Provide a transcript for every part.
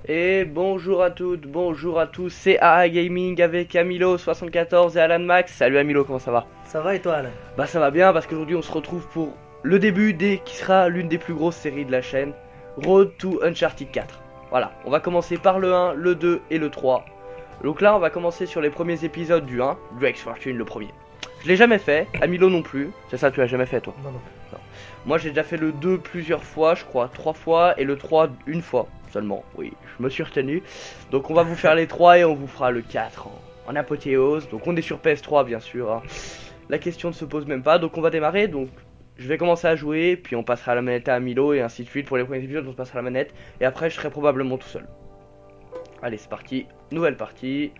Et bonjour à toutes, bonjour à tous, c'est AA Gaming avec Amilo74 et Alan Max. Salut Amilo, comment ça va? Ça va et toi Alain? Bah ça va bien parce qu'aujourd'hui on se retrouve pour le début des qui sera l'une des plus grosses séries de la chaîne, Road to Uncharted 4. Voilà, on va commencer par le 1, le 2 et le 3. Donc là on va commencer sur les premiers épisodes du 1, Drake's Fortune le premier. Je l'ai jamais fait, Amilo non plus, c'est ça tu l'as jamais fait toi? Non, non. Moi j'ai déjà fait le 2 plusieurs fois, je crois 3 fois, et le 3 une fois seulement, oui, je me suis retenu. Donc on va vous faire les 3 et on vous fera le 4 en apothéose. Donc on est sur PS3 bien sûr, hein. La question ne se pose même pas, donc on va démarrer. Donc je vais commencer à jouer, puis on passera la manette à Milo et ainsi de suite. Pour les premiers épisodes on se passera la manette, et après je serai probablement tout seul. Allez c'est parti, nouvelle partie.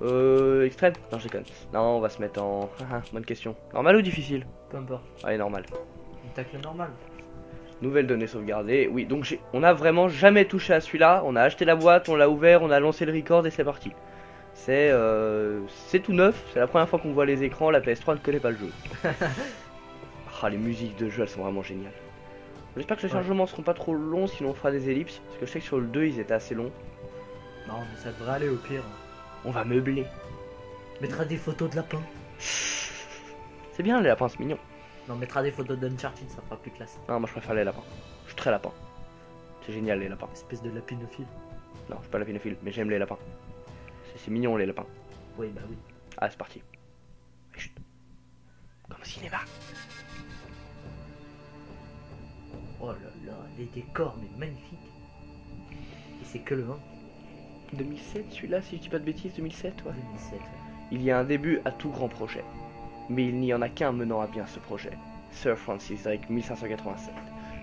Extrême? Non je déconne. Non on va se mettre en... bonne question. Normal ou difficile? Peu importe. Allez normal. On tacle normal. Nouvelles données sauvegardées. Oui, donc on a vraiment jamais touché à celui-là. On a acheté la boîte, on l'a ouvert, on a lancé le record et c'est parti. C'est tout neuf. C'est la première fois qu'on voit les écrans. La PS3 ne connaît pas le jeu. Les musiques de jeu, elles sont vraiment géniales. J'espère que les changements seront pas trop longs, sinon on fera des ellipses. Parce que je sais que sur le 2, ils étaient assez longs. Non, mais ça devrait aller au pire. On va meubler. On mettra des photos de lapins. C'est bien, les lapins, c'est mignon. Non, on mettra des photos d'Uncharted, ça fera plus classe. Non, moi je préfère les lapins. Je suis très lapin. C'est génial les lapins. Espèce de lapinophile. Non, je suis pas lapinophile, mais j'aime les lapins. C'est mignon les lapins. Oui, bah oui. Ah, c'est parti. Chut. Comme au cinéma. Oh là là, les décors, mais magnifiques. Et c'est que le 1. 2007, celui-là, si je dis pas de bêtises, 2007, ouais. 2007. Il y a un début à tout grand projet. Mais il n'y en a qu'un menant à bien ce projet. Sir Francis Drake 1587.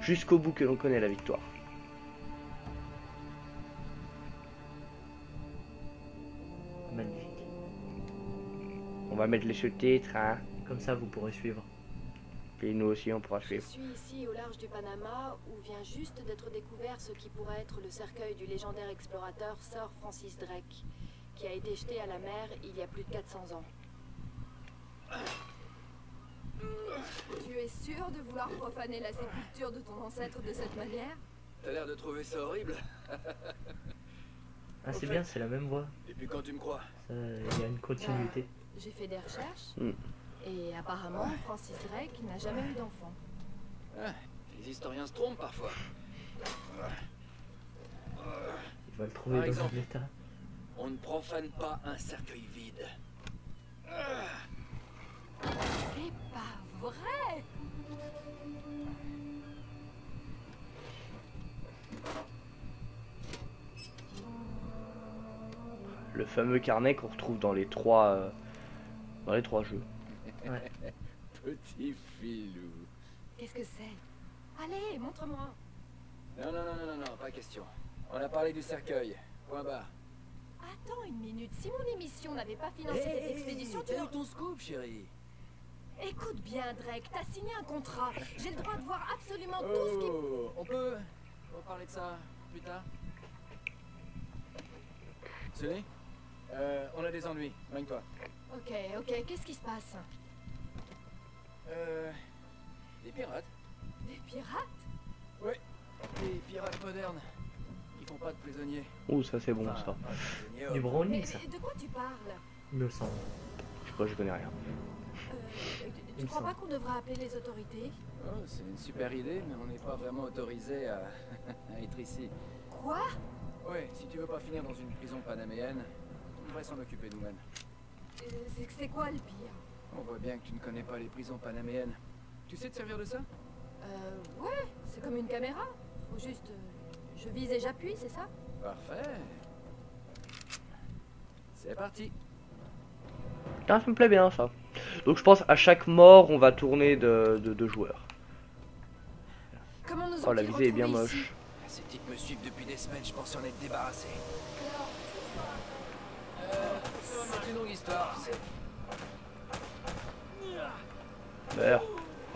Jusqu'au bout que l'on connaît la victoire. Magnifique. On va mettre les sous-titres, hein. Comme ça, vous pourrez suivre. Puis nous aussi, on pourra Je suivre. suis ici au large du Panama où vient juste d'être découvert ce qui pourrait être le cercueil du légendaire explorateur Sir Francis Drake, qui a été jeté à la mer il y a plus de 400 ans. Tu es sûr de vouloir profaner la sépulture de ton ancêtre de cette manière? T'as l'air de trouver ça horrible. Ah, c'est bien, c'est la même voix. Et puis quand tu me crois? Il y a une continuité. J'ai fait des recherches Et apparemment, Francis Drake n'a jamais eu d'enfant. Ah, les historiens se trompent parfois. Il va le trouver Par dans exemple. un état. On ne profane pas un cercueil vide. C'est pas vrai! Le fameux carnet qu'on retrouve dans les trois jeux. Ouais. Petit filou. Qu'est-ce que c'est? Allez, montre-moi! Non, pas question. On a parlé du cercueil. Point barre. Attends une minute, si mon émission n'avait pas financé cette expédition, tu t'as eu n'aurais... ton scoop, chérie. Écoute bien, Drake, t'as signé un contrat. J'ai le droit de voir absolument tout ce qui... Oh, on peut reparler de ça plus tard? Sully, on a des ennuis. Magne-toi. Ok, qu'est-ce qui se passe? Des pirates. Des pirates? Ouais, des pirates modernes. Ils font pas de prisonniers. Ouh, ça c'est bon ça. Pas de prisonniers, Du oh. browning, ça. Mais de quoi tu parles? Il me semble. Je crois que je connais rien. Tu crois pas qu'on devrait appeler les autorités? Oh, c'est une super idée, mais on n'est pas vraiment autorisé à, à être ici. Quoi? Ouais, si tu veux pas finir dans une prison panaméenne, on devrait s'en occuper nous-mêmes. C'est quoi le pire? On voit bien que tu ne connais pas les prisons panaméennes. Tu sais te servir de ça? Ouais, c'est comme une caméra. Faut juste... je vise et j'appuie, c'est ça? Parfait. C'est parti. Ah, ça me plaît bien ça. Donc je pense à chaque mort on va tourner de joueurs. Comment nous Oh la ont-ils visée est bien retrouvés ici? moche. Ces types me suivent depuis des semaines, je pense en être débarrassé. C'est une longue histoire, tu sais. Merde.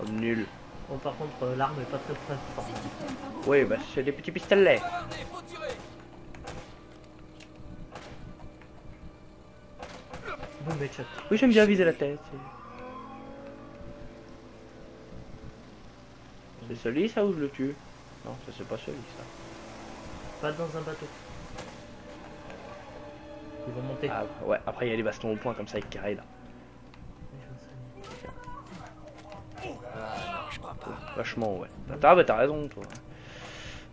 Oh, nul. Bon, par contre, l'arme est pas très forte. Ces types t'aiment pas beaucoup. Oui, bah c'est des petits pistolets. Faut tirer. Boum, headshot. Oui, j'aime bien viser la tête. C'est celui ça ou je le tue? Non, ça c'est pas celui ça. Pas dans un bateau. Ils vont monter. Ah, ouais, après il y a les bastons au point comme ça avec carré là. Je crois pas. Vachement, ouais. Bah t'as raison, toi.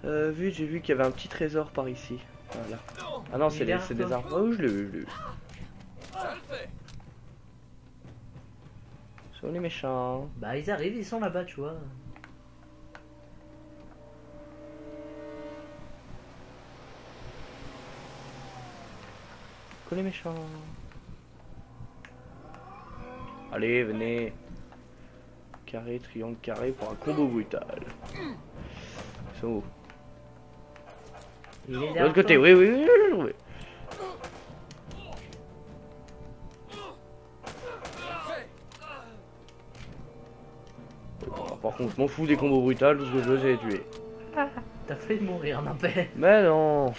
J'ai vu qu'il y avait un petit trésor par ici. Voilà. Ah non, c'est derrière des toi. arbres. Oh, je l'ai vu, je l'ai vu. Ça le fait. Sont les méchants. Bah ils arrivent, ils sont là-bas, tu vois. Que les méchants. Allez, venez. Carré, triangle, carré pour un combo brutal. Ils sont où? Il est De derrière l'autre côté, toi. oui, oui, oui, oui, oui. Par contre, je m'en fous des combos brutals, tout ce que je veux, c'est les tuer. T'as fait de mourir, n'empêche. Mais non,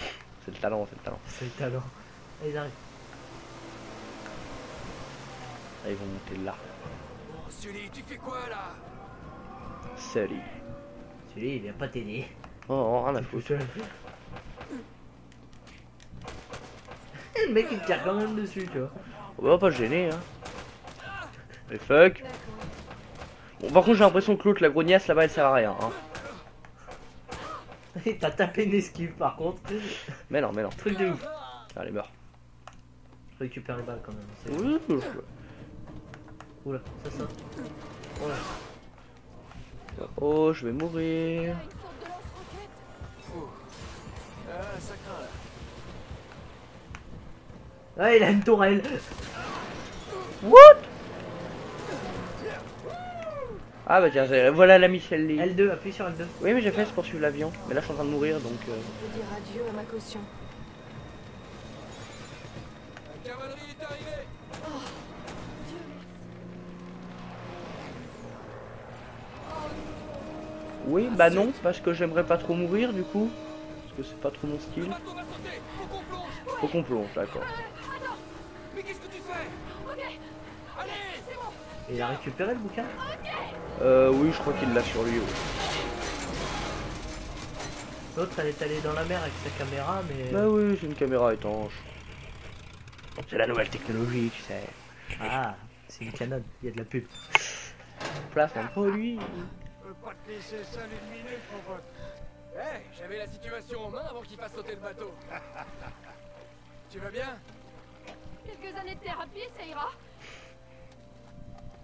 c'est le talent, c'est le talent. C'est le talent. Ah, ils arrivent. Ah, ils vont monter là. Oh, Sully, tu fais quoi là? Salut. Celui-là, il vient pas t'aider. Oh, rien à Tout foutre. seul. Le mec il tire quand même dessus, tu vois. On va pas se gêner, hein. Et fuck. Bon, par contre, j'ai l'impression que l'autre, la grognasse là-bas, elle sert à rien, hein. Et t'as tapé une esquive par contre. Mais non, mais non. Truc de ouf. Allez, meurs. Je récupère les balles quand même. c'est- Oui, oui. Oula, ça saute. Oula. Oh, je vais mourir. Une sorte de lance-roquette. Ah, ça craint là. Ah, il a une tourelle. What? Ah bah tiens, voilà la Michel Lee. L2, appuie sur L2. Oui, mais j'ai fait, c'est pour suivre l'avion. Mais là, je suis en train de mourir, donc... Je peux dire adieu à ma caution. La cavalerie est arrivée. Oui, bah non, parce que j'aimerais pas trop mourir, du coup. Parce que c'est pas trop mon Le style. bateau va sauter. Faut qu'on plonge. Faut qu'on plonge, d'accord. Mais qu'est-ce que tu fais? Allez, c'est bon. Et il a récupéré le bouquin. Oui, je crois qu'il l'a sur lui, oui. L'autre, elle est allée dans la mer avec sa caméra, mais. Bah oui, c'est une caméra étanche. C'est la nouvelle technologie, tu sais. Ah, c'est une Canon, il y a de la pub. Place un produit. Je peux pas te laisser seul une minute, mon pote. Hey, j'avais la situation en main avant qu'il fasse sauter le bateau. Tu vas bien? Quelques années de thérapie, ça ira.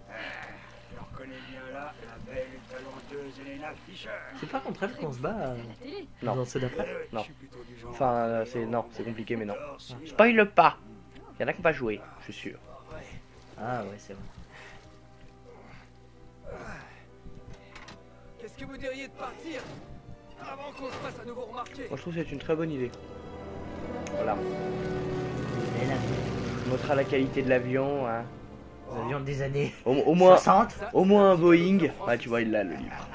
Je reconnais bien là la belle et talentueuse Elena Fischer. C'est pas contre elle qu'on se bat À la télé. Non. dans ceux d'après. Non. Je suis plutôt du genre. Enfin, c'est compliqué, mais non. Alors, si- Spoil pas. Il y en a qui n'ont pas joué, je suis sûr. Ah ouais, c'est vrai. Qu'est-ce que vous diriez de partir avant qu'on se fasse à nouveau remarquer? Moi, je trouve que c'est une très bonne idée. Voilà. Elle a On notera la qualité de l'avion. Hein. l'avion des années Au moins, 60. au moins un Boeing. Ah, tu vois, il l'a le livre.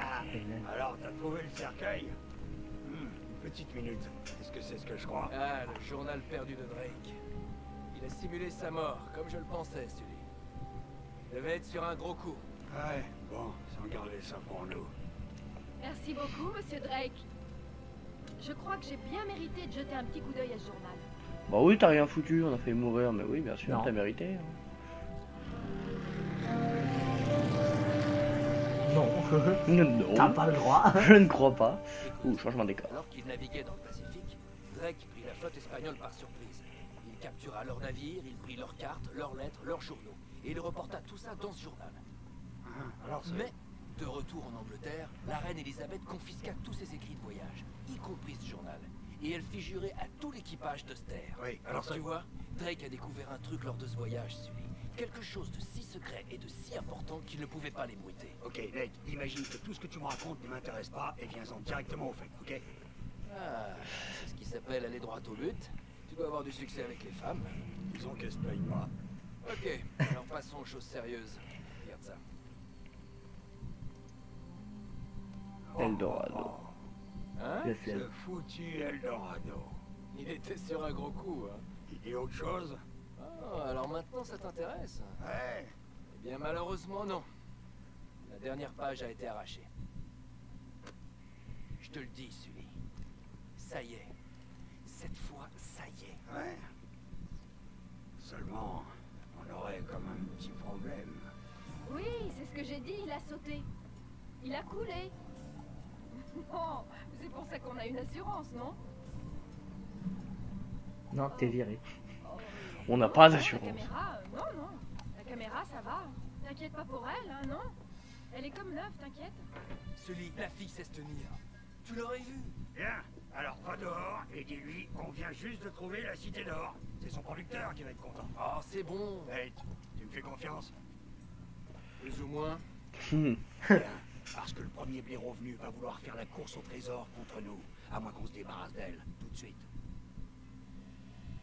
Alors, t'as trouvé le cercueil? Une petite minute. Est-ce que c'est ce que je crois? Ah, le journal perdu de Drake. Il a simulé sa mort, comme je le pensais, Sully. Il devait être sur un gros coup. Ouais, bon, sans garder ça pour nous. Merci beaucoup, monsieur Drake. Je crois que j'ai bien mérité de jeter un petit coup d'œil à ce journal. Bah oui, t'as rien foutu, on a fait mourir, mais oui, bien sûr, Non. t'as mérité. Non, Non, t'as pas le droit. je ne crois pas. Ouh, changement d'écart. Alors qu'il naviguait dans le Pacifique, Drake prit la flotte espagnole par surprise. Il captura leurs navires, il prit leurs cartes, leurs lettres, leurs journaux, et il reporta tout ça dans ce journal. Alors, c'est... Mais, de retour en Angleterre, la reine Elisabeth confisqua tous ses écrits de voyage, y compris ce journal, et elle fit jurer à tout l'équipage de se taire. Oui, alors ça... Tu vois, Drake a découvert un truc lors de ce voyage, Sully. Quelque chose de si secret et de si important qu'il ne pouvait pas l'ébruiter. Ok, Nate, imagine que tout ce que tu me racontes ne m'intéresse pas et viens-en directement au fait, ok? Ah, c'est ce qui s'appelle aller droit au but. Tu dois avoir du succès avec les femmes. Disons qu'elle se paye pas. Ok, alors passons aux choses sérieuses. Regarde ça. Eldorado. Hein? Le Ce flemme. foutu Eldorado. Il était sur un gros coup, hein. Il dit autre chose? Ah, alors maintenant ça t'intéresse? Ouais. Eh bien malheureusement non. La dernière page a été arrachée. Je te le dis, Sully. Ça y est, Cette fois, ça y est. Ouais. Seulement, on aurait comme un petit problème. Oui, c'est ce que j'ai dit, il a sauté. Il a coulé. Non, c'est pour ça qu'on a une assurance, non? Non, t'es viré. On n'a pas Non, d'assurance. La caméra, non. La caméra, ça va. T'inquiète pas pour elle, hein, non? Elle est comme neuve, t'inquiète. Sully, la fille sait se tenir. Tu l'aurais vu. Bien, alors va dehors et dis-lui qu'on vient juste de trouver la cité d'or. C'est son producteur qui va être content. Oh, c'est bon. Hey, tu me fais confiance? Plus ou moins. Hmm. Bien, parce que le premier blaireau venu va vouloir faire la course au trésor contre nous, à moins qu'on se débarrasse d'elle tout de suite.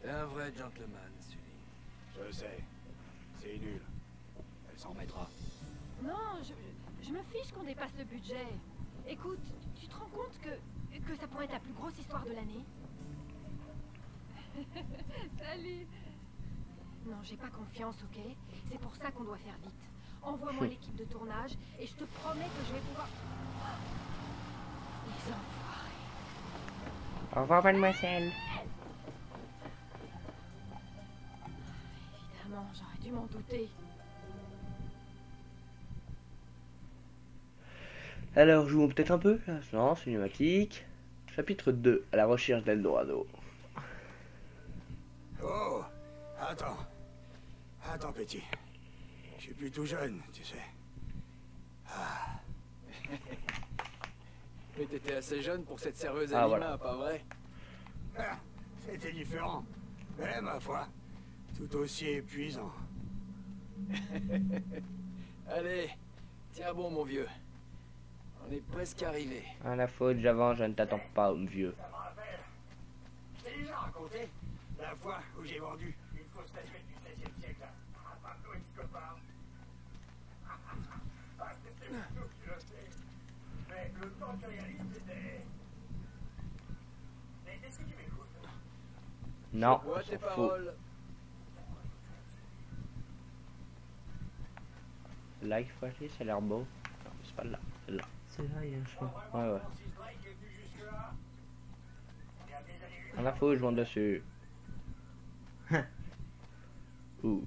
T'es un vrai gentleman, Sully. Je sais, c'est nul. Elle s'en remettra. Non, je me fiche qu'on dépasse le budget. Écoute, tu te rends compte que ça pourrait être la plus grosse histoire de l'année? Salut. Non, j'ai pas confiance, ok? C'est pour ça qu'on doit faire vite. Envoie-moi l'équipe de tournage et je te promets que je vais pouvoir... Les enfoirés. Au revoir, mademoiselle. Évidemment, j'aurais dû m'en douter. Alors, jouons peut-être un peu là. Non, cinématique. Chapitre 2, à la recherche d'Eldorado. Oh, attends. Attends, petit. Je suis plus tout jeune, tu sais. Mais t'étais assez jeune pour cette serveuse Ah, à voilà. Lima, pas vrai? Ah, c'était différent. Mais ma foi, tout aussi épuisant. Allez, tiens bon, mon vieux. On est presque arrivé. À la faute, j'avance, je ne t'attends pas, homme vieux. Ça me rappelle. Je t'ai déjà raconté la fois où j'ai vendu une fausse statuette du XVIe siècle à Pablo Escobar. Ah, c'était plutôt culotté. Mais le temps que réalise, c'était... Mais est-ce que tu m'écoutes? Non, Bois on tes s'en fout. paroles. Là, il faut aller, ça a l'air beau. Non, c'est pas là, c'est là. C'est là, il y a un chemin. Ouais, ouais. À la faute, je monte dessus. Ouh.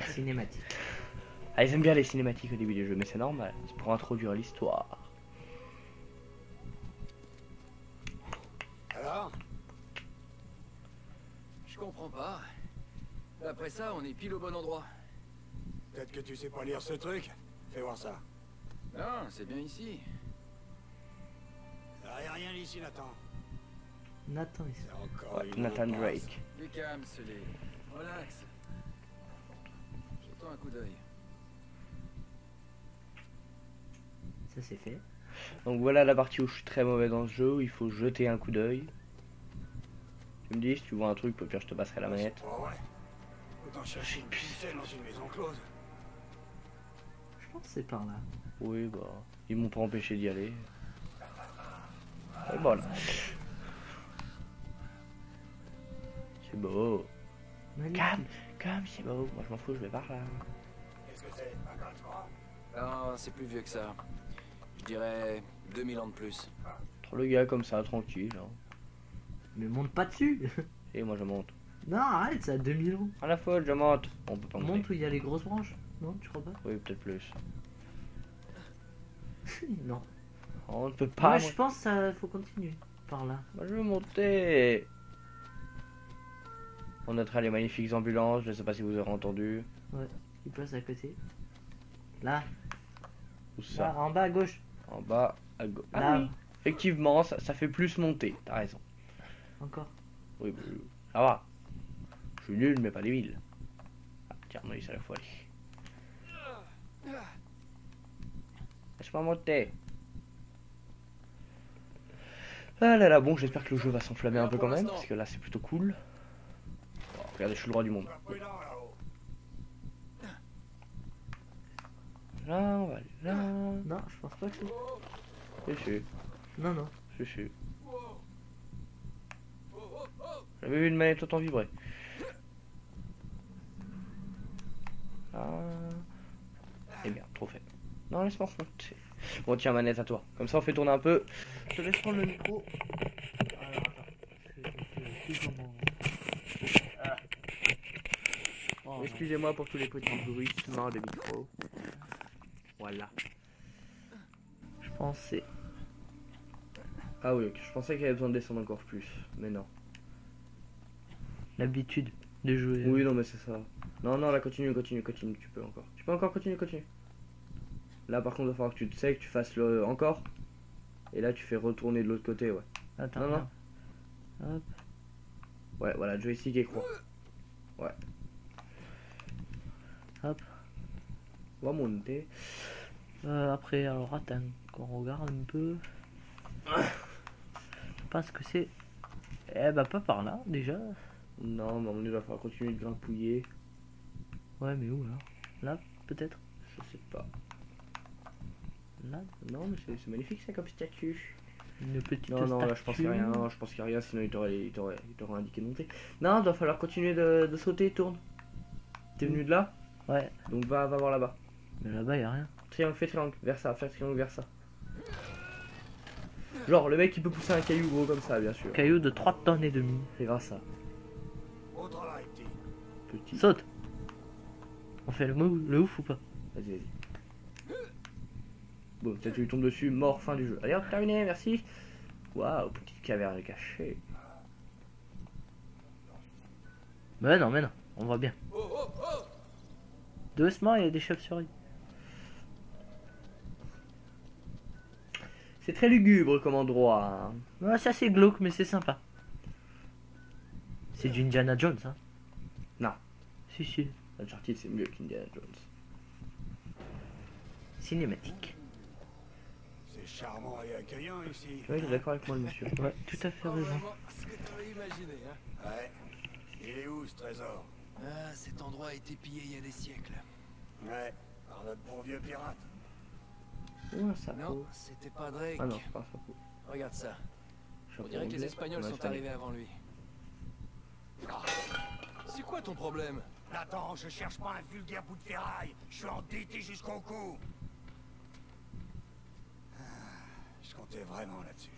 Cinématique. Ah, ils aiment bien les cinématiques au début des jeux, mais c'est normal. C'est pour introduire l'histoire. Alors? Je comprends pas. D'après ça, on est pile au bon endroit. Peut-être que tu sais pas lire ce truc. Fais voir ça. Non, c'est bien ici. Il n'y a rien ici, Nathan. Nathan, ici. C'est encore Ouais, une Nathan impasse. Drake. Du calme, Sully. Relax. Jetons un coup d'œil. Ça c'est fait. Donc voilà la partie où je suis très mauvais dans ce jeu, où il faut jeter un coup d'œil. Tu me dis si tu vois un truc, au pire je te passerai la manette. Oh ouais. Autant chercher une ficelle dans une maison close. Je pense que c'est par là. Oui, bah, ils m'ont pas empêché d'y aller. Et voilà. C'est beau. Magnifique. Calme, c'est beau. Moi je m'en fous, je vais par là. Qu'est-ce que c'est? Un gratte-croix? Non, c'est plus vieux que ça. Je dirais 2000 ans de plus. Trop le gars comme ça, tranquille. Hein. Mais monte pas dessus. Et moi je monte. Non, arrête, c'est à 2000 ans. À la faute, je monte. On peut pas monter. Monte où il y a les grosses branches. Non, tu crois pas? Oui, peut-être plus. Non. On ne peut pas. Moi, je pense que ça faut continuer. Par là. Moi je veux monter. On notera les magnifiques ambulances, je sais pas si vous aurez entendu. Il passe à côté. Là, Où ça là, en bas à gauche. En bas, à gauche. Ah Là, oui. Effectivement, ça fait plus monter, t'as raison. encore. Oui, bah, ça va. Je suis nul, mais pas débile. Ah, tiens, on ça la fois. Laisse-moi monter. Ah là là, bon, j'espère que le jeu va s'enflammer un peu quand même, parce que là c'est plutôt cool. Oh, regardez, je suis le roi du monde. Sois prudent là-haut. Là, on va aller là. Non, je pense pas que c'est. Si. Non, non. J'avais vu une manette autant vibrer. Ah. Eh bien, trop fait. Non, laisse-moi remonter. Bon, tiens, manette à toi. Comme ça, on fait tourner un peu. Je te laisse prendre le micro. Alors, attends. Excusez-moi pour tous les petits bruissements de micro. Voilà. Je pensais... Ah oui, ok. Je pensais qu'il y avait besoin de descendre encore plus. Mais non. L'habitude de jouer. Oui, non, mais c'est ça. Non, non, là, continue. Tu peux encore. Tu peux encore continuer. Là, par contre, il va falloir que tu te sais que tu fasses le encore. Et là, tu fais retourner de l'autre côté, ouais. Attends. Non. Hop. Ouais, voilà, joystick et croix. Ouais. Hop. On va monter. Après, alors attends, qu'on regarde un peu. Je pense que c'est... Eh bah pas par là, déjà. Non, mais il va falloir continuer de grappouiller. Ouais, mais où, là? Là, peut-être? Je sais pas. Là? Non, mais c'est magnifique, ça, comme statue. Une petite Non, là, je pense qu'il n'y a rien. Non, je pense qu'il y a rien, sinon il t'aurait indiqué de monter. Non, il va falloir continuer de sauter, tourne. T'es venu de là? Ouais. Donc va voir là-bas. Mais là-bas, y a rien. Triangle, fais triangle, vers ça, faire triangle vers ça. Genre, le mec il peut pousser un caillou gros comme ça, bien sûr. Caillou de 3 tonnes et demie. C'est grâce à Au travail, petit. Saute. On fait le ouf ou pas? Vas-y. Bon, peut-être tu lui tombes dessus, mort, fin du jeu. Allez hop, terminé, merci. Waouh, petite caverne cachée. Mais non, on voit bien. Oh, oh, oh! Doucement, il y a des chauves-souris. C'est très lugubre comme endroit. Hein. Ouais, ça c'est glauque, mais c'est sympa. C'est du Indiana Jones, hein? Non. Si. Uncharted c'est mieux qu'Indiana Jones. Cinématique. C'est charmant et accueillant ici. Ouais, il est d'accord avec moi le monsieur. Ouais, tout à fait Pas raison. vraiment ce que t'aurais imaginé, hein. Ouais. Il est où ce trésor? Ah, cet endroit a été pillé il y a des siècles. Ouais, par notre bon vieux pirate. Ou un sapin. Non, c'était pas Drake. Ah non, c'est pas un sapin. Regarde ça. On Chapeau dirait que les anglais. Espagnols Non, sont espagnol. arrivés avant lui. C'est quoi ton problème? Attends, je cherche pas un vulgaire bout de ferraille. Je suis endetté jusqu'au cou. Ah, je comptais vraiment là-dessus.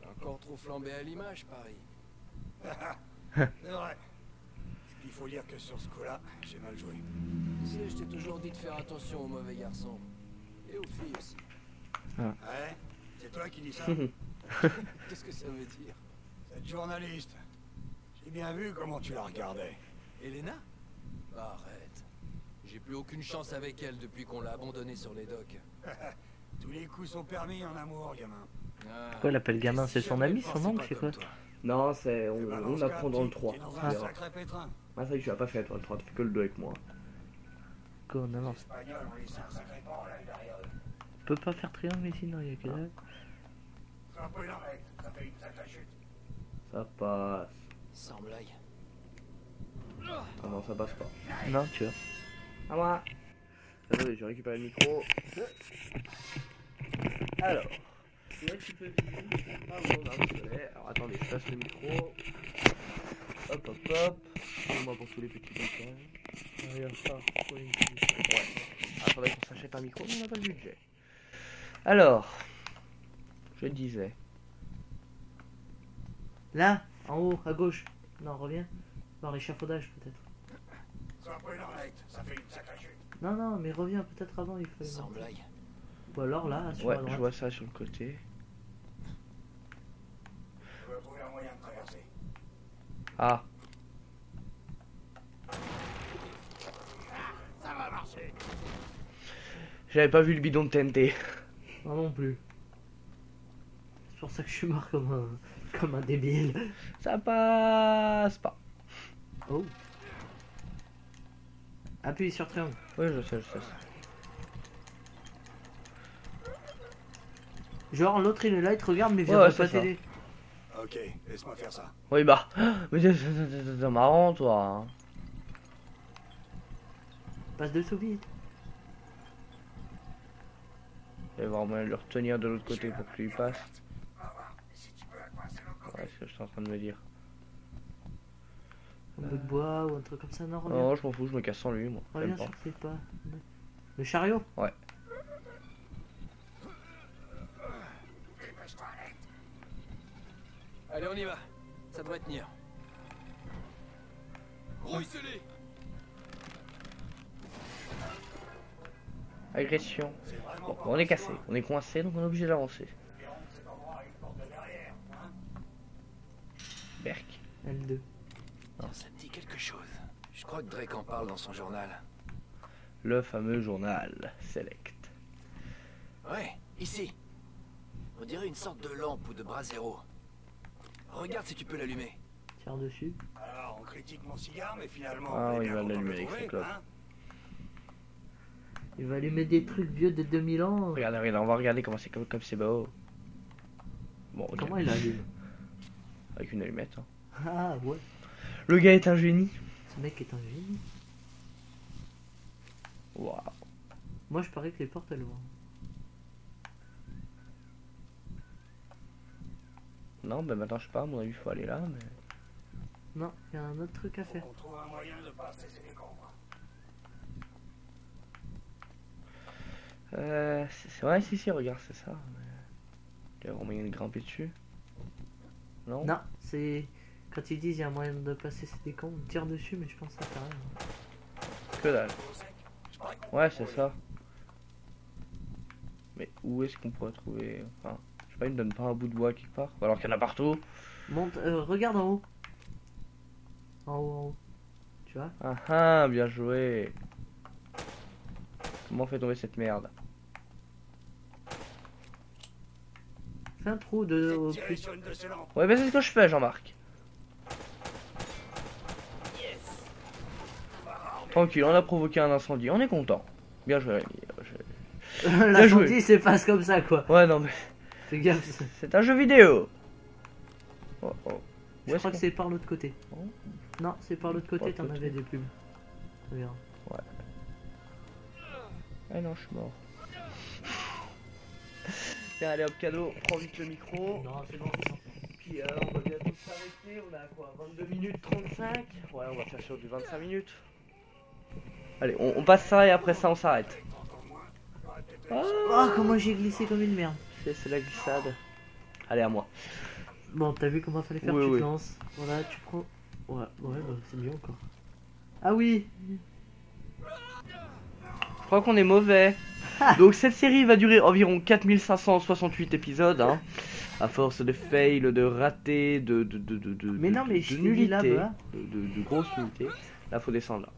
T'as encore trop flambé à l'image, Paris. C'est vrai. Il faut dire que sur ce coup-là, j'ai mal joué. Tu sais, je t'ai toujours dit de faire attention aux mauvais garçons. Et aux filles aussi. Ouais? C'est toi qui dis ça? Qu'est-ce que ça veut dire? Cette journaliste. J'ai bien vu comment tu la regardais. Elena? Arrête. J'ai plus aucune chance avec elle depuis qu'on l'a abandonnée sur les docks. Tous les coups sont permis en amour, gamin. Ah, Pourquoi il appelle gamin? C'est son jamais ami, pensé son oncle, pas c'est comme quoi? toi. Non, c'est. Eh ben, dans On ce apprend cas, dans le t'es 3. dans tu un verras. sacré pétrin. Ah, c'est vrai que tu l'as pas fait toi le 3, tu fais que le 2 avec moi. Quoi, non. Les Espagnols ont laissé un sacré bordel derrière eux. On peut pas faire triangle ici, non, il y a que dalle. Sois prudent, mec. Ça fait une sacrée chute. Ça passe. Sans blague. Ah non, ça passe pas. Non, tu vois. À moi. Attendez, je vais récupérer le micro. Alors. C'est vrai que tu peux filmer. Ah bon, non, désolé. Alors attendez, je passe le micro. Hop. Excusez-moi pour tous les petits détails. Regarde ça. Ouais. Ah, faudrait qu'on s'achète un micro, mais on n'a pas le budget. Alors. Je disais. Là, en haut, à gauche. Non, reviens. Dans l'échafaudage, peut-être. Sois prudent, mec. Ça fait une sacrée chute. Non, mais reviens peut-être avant, il faut. Sans blague. Ou alors là, sur Ouais, la droite. je vois ça sur le côté. Je vais trouver un moyen de traverser. Ah. Ça va marcher. J'avais pas vu le bidon de TNT. Moi non plus. C'est pour ça que je suis mort comme un débile. Ça passe pas. Oh. Appuie sur triangle. Oui, je sais. Genre l'autre il est là, il te regarde mais Ouais, viendra c'est pas ça. t'aider. Ok, laisse-moi faire ça. Oui, bah. Mais c'est marrant, toi. Passe dessous vite. Il va avoir moyen de le retenir de l'autre côté pour qu'il passe. Va voir. Et si tu peux coincer l'autre côté. Ouais, c'est ce que je suis en train de me dire. Un bout de bois ou un truc comme ça, non, reviens. Non, je m'en fous, je me casse sans lui, moi. Reviens J'aime pas. sur tes pas. Le chariot. Ouais. Dépêche-toi, Alex. Allez, on y va. Ça devrait tenir. Embrouille, scellé. Agression. C'est vraiment Bon, pas on est votre cassé, choix. on est coincé, donc on est obligé d'avancer. Verrons que cet endroit a une porte de derrière, hein. Berk. L2. Ça me dit quelque chose. Je crois que Drake en parle dans son journal. Le fameux journal Select. Ouais, ici. On dirait une sorte de lampe ou de brasero. Regarde si tu peux l'allumer. Tire dessus. Alors, on critique mon cigare, mais finalement, Ah, on est oui, bien il va content de l'allumer le avec ses trouver, clopes. hein. Il va allumer des trucs vieux de 2000 ans. Regardez, regardez, on va regarder comment c'est comme c'est beau. Bon, ok. Comment il allume? Avec une allumette. Hein. Ah ouais. Le gars est un génie. Ce mec est un génie. Waouh. Moi je parie que les portes elles vont. Non, ben maintenant je sais pas, à mon avis, il faut aller là. Mais... Non, il y a un autre truc à faire. On trouve un moyen de passer ces décombres. C'est vrai, si, regarde, c'est ça. Mais... il y a vraiment moyen de grimper dessus. Non. Non, c'est. Quand ils disent il y a un moyen de passer ces décombres, on tire dessus, mais je pense que ça fait rien. Que dalle. Ouais, c'est ça. Mais où est-ce qu'on pourrait trouver. Enfin, je sais pas, il me donne pas un bout de bois quelque part. Ou alors qu'il y en a partout. Monte, regarde en haut. En haut. Tu vois? Ah ah, bien joué. Comment on fait tomber cette merde? Fais un trou de. au Tirer plus. sur une de ces lampes. Ouais, ben c'est ce que je fais, Jean-Marc. Tranquille, on a provoqué un incendie, on est content. Bien joué, Rémi. L'incendie se passe comme ça quoi. Ouais, non, mais Fais gaffe. c'est un jeu vidéo. Oh, oh. Où Je est-ce crois que qu'on- c'est par l'autre côté. Oh. Non, c'est par l'autre côté, l'autre t'en côté. avais des plumes. Regarde. Ah non, je suis mort. Tiens, allez hop, cadeau, prends vite le micro. Non, c'est bon. Puis on va bientôt s'arrêter, on a quoi, 22 minutes 35. Ouais, on va faire sur du 25 minutes. Allez, on passe ça et après ça on s'arrête. Oh, comment j'ai glissé comme une merde. C'est la glissade. Allez, à moi. Bon, t'as vu comment fallait faire? Oui, Tu oui. te lances. Voilà, tu prends. Ouais, bah, c'est mieux encore. Ah oui. Je crois qu'on est mauvais. Donc cette série va durer environ 4568 épisodes, hein. À force de fail, de ratés, Mais non, mais de je t'ai dit nullité, là-bas. de grosses nullités. Là, faut descendre là.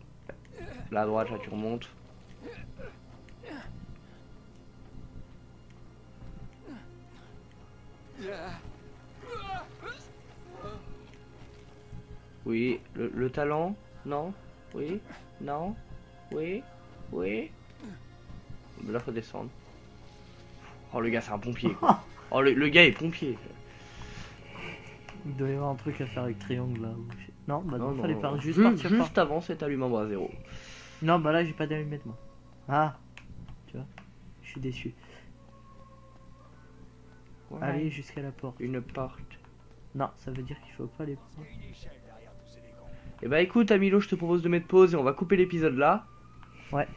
Là à droite, là tu remontes. Oui, le talent? Non? Oui? Non? Oui? Oui? Là faut descendre. Oh le gars c'est un pompier quoi. Oh le gars est pompier. Il doit y avoir un truc à faire avec triangle là. Non, bah non, Non, fallait non, pas non. juste partir par. Juste avant c'est allumé en bras zéro. Non, bah là j'ai pas d'allumette moi. Ah, tu vois, je suis déçu. Ouais. Allez jusqu'à la porte. Une porte. Non, ça veut dire qu'il faut pas les prendre. Une échelle derrière tous ces décombres. Et bah écoute Amilo, je te propose de mettre pause et on va couper l'épisode là. Ouais.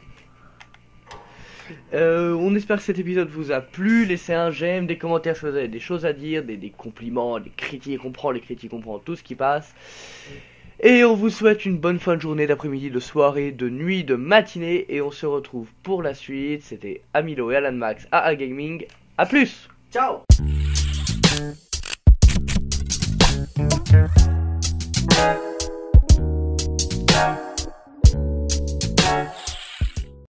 On espère que cet épisode vous a plu. Laissez un j'aime, des commentaires si vous avez des choses à dire, des compliments, des critiques, on prend les critiques, on prend tout ce qui passe. Et on vous souhaite une bonne fin de journée, d'après-midi, de soirée, de nuit, de matinée. Et on se retrouve pour la suite. C'était Amilo et Alan Max à Gaming. A plus. Ciao.